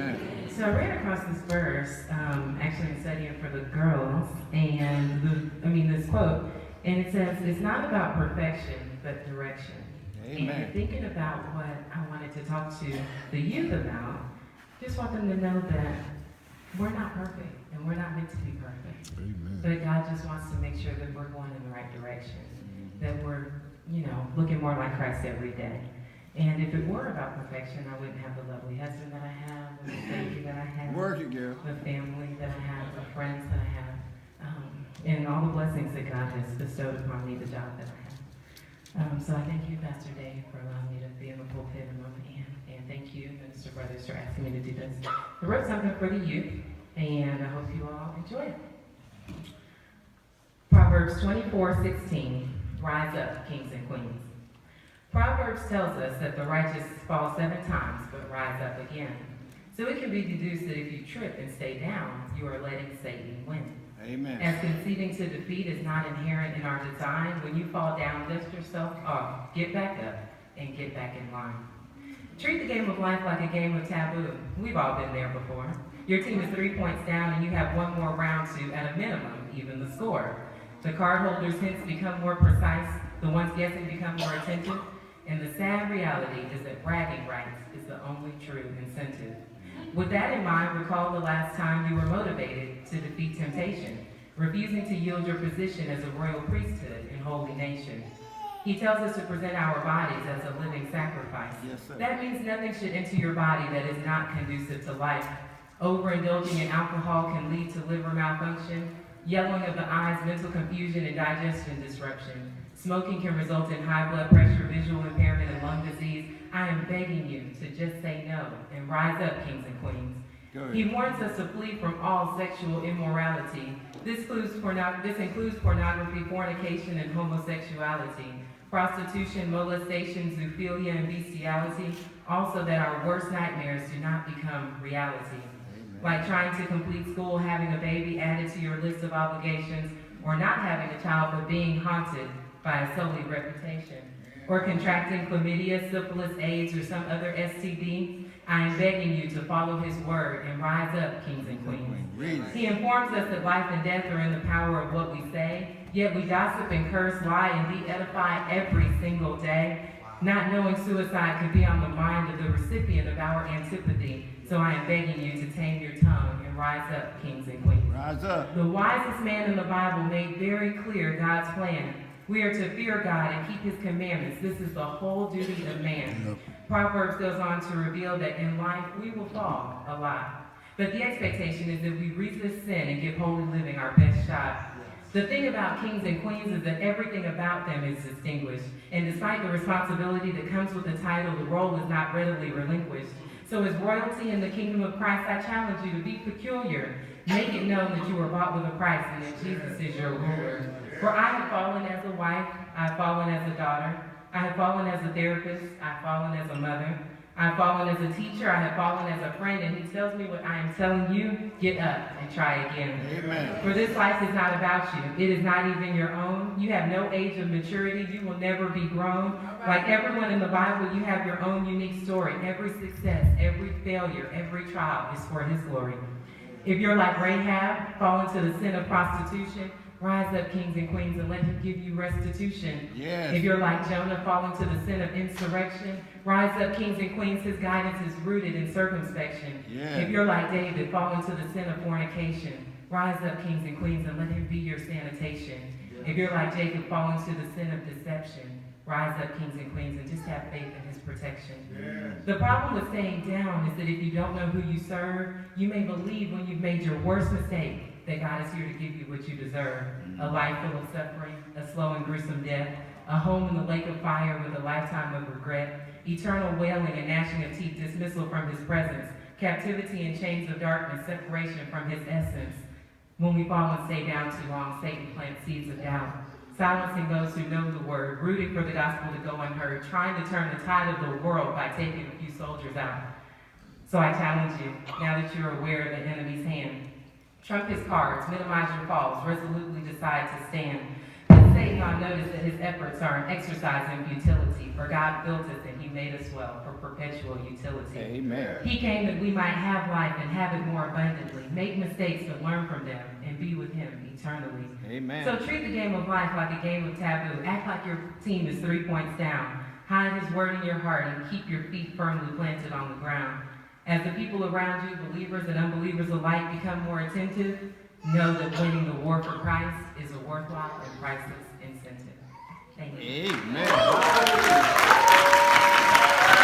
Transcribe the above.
Amen. So I ran across this verse, actually in studying for the girls, and this quote, and it says, "It's not about perfection, but direction." Amen. And thinking about what I wanted to talk to the youth about, just want them to know that we're not perfect, and we're not meant to be perfect. Amen. But God just wants to make sure that we're going in the right direction, that we're, looking more like Christ every day. And if it were about perfection, I wouldn't have the lovely husband that I have, the baby that I have, Work it, girl. the family that I have, the friends that I have, and all the blessings that God has bestowed upon me, the job that I have. So I thank you, Pastor Dave, for allowing me to be in the pulpit and moment in. And thank you, Minister Brothers, for asking me to do this. I wrote something for the youth, and I hope you all enjoy it. Proverbs 24:16, rise up, kings and queens. Proverbs tells us that the righteous fall 7 times, but rise up again. So it can be deduced that if you trip and stay down, you are letting Satan win. Amen. As conceding to defeat is not inherent in our design, when you fall down, dust yourself off, get back up, and get back in line. Treat the game of life like a game of taboo. We've all been there before. Your team is 3 points down, and you have one more round to, at a minimum, even the score. The card holders' hints become more precise, the ones guessing become more attentive, and the sad reality is that bragging rights is the only true incentive. With that in mind, recall the last time you were motivated to defeat temptation, refusing to yield your position as a royal priesthood and holy nation. He tells us to present our bodies as a living sacrifice. Yes, sir. That means nothing should enter your body that is not conducive to life. Overindulging in alcohol can lead to liver malfunction, yellowing of the eyes, mental confusion, and digestion disruption. Smoking can result in high blood pressure, visual impairment, and lung disease. I am begging you to just say no and rise up, kings and queens. Good. He warns us to flee from all sexual immorality. This includes pornography, fornication, and homosexuality, prostitution, molestation, zoophilia, and bestiality. Also that our worst nightmares do not become reality. Amen. Like trying to complete school, having a baby added to your list of obligations, or not having a child but being haunted by a sullied reputation, or contracting chlamydia, syphilis, AIDS, or some other STD. I am begging you to follow his word and rise up, kings and queens. He informs us that life and death are in the power of what we say, yet we gossip and curse, lie, and de-edify every single day, not knowing suicide could be on the mind of the recipient of our antipathy. So I am begging you to tame your tongue and rise up, kings and queens. Rise up. The wisest man in the Bible made very clear God's plan. We are to fear God and keep his commandments. This is the whole duty of man. Yep. Proverbs goes on to reveal that in life we will fall a lot. But the expectation is that we resist sin and give holy living our best shot. The thing about kings and queens is that everything about them is distinguished. And despite the responsibility that comes with the title, the role is not readily relinquished. So as royalty in the kingdom of Christ, I challenge you to be peculiar. Make it known that you were bought with a price and that Jesus is your ruler. For I have fallen as a wife, I have fallen as a daughter, I have fallen as a therapist, I have fallen as a mother, I have fallen as a teacher, I have fallen as a friend, and he tells me what I am telling you, get up and try again. Amen. For this life is not about you. It is not even your own. You have no age of maturity. You will never be grown. Like everyone in the Bible, you have your own unique story. Every success, every failure, every trial is for his glory. If you're like Rahab, fall into the sin of prostitution, rise up, kings and queens, and let him give you restitution. Yes. If you're like Jonah, fall into the sin of insurrection, rise up, kings and queens, his guidance is rooted in circumspection. Yes. If you're like David, fall into the sin of fornication, rise up, kings and queens, and let him be your sanitation. Yes. If you're like Jacob, fall into the sin of deception, rise up, kings and queens, and just have faith in his protection. Yes. The problem with staying down is that if you don't know who you serve, you may believe when you've made your worst mistake that God is here to give you what you deserve. A life full of suffering, a slow and gruesome death, a home in the lake of fire with a lifetime of regret, eternal wailing and gnashing of teeth, dismissal from his presence, captivity and chains of darkness, separation from his essence. When we fall and stay down too long, Satan plants seeds of doubt, silencing those who know the word, rooting for the gospel to go unheard, trying to turn the tide of the world by taking a few soldiers out. So I challenge you, now that you're aware of the enemy's hand, trump his cards, minimize your falls, resolutely decide to stand. But Satan, I'll notice that his efforts are an exercise in futility, for God built us and he made us well for perpetual utility. Amen. He came that we might have life and have it more abundantly, make mistakes but learn from them, and be with him eternally. Amen. So treat the game of life like a game of taboo. Act like your team is 3 points down. Hide his word in your heart and keep your feet firmly planted on the ground. As the people around you, believers and unbelievers alike, become more attentive, know that winning the war for Christ is a worthwhile and priceless incentive. Thank you. Amen.